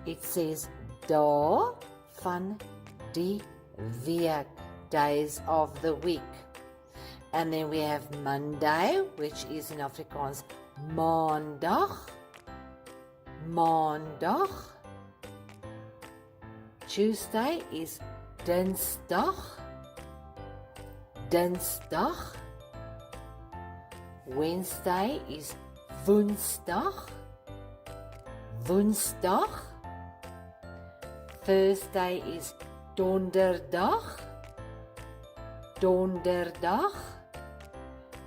It says dae van die week, days of the week. And then we have Monday, which is in Afrikaans maandag, maandag. Tuesday is dinsdag, dinsdag. Wednesday is woensdag, woensdag. Thursday is donderdag, donderdag.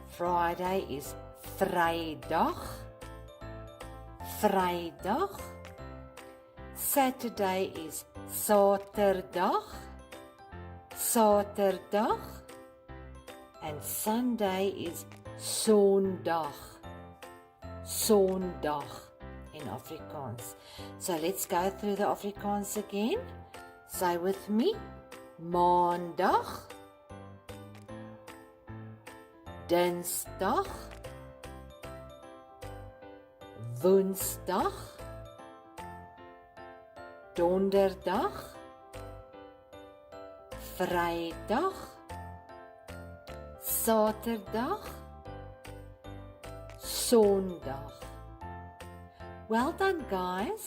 Friday is vrydag, vrydag. Saturday is saterdag, saterdag. And Sunday is sondag, sondag in Afrikaans. So let's go through the Afrikaans again. Say with me, maandag, dinsdag, woensdag, donderdag, vrydag, saterdag, sondag. Well done, guys.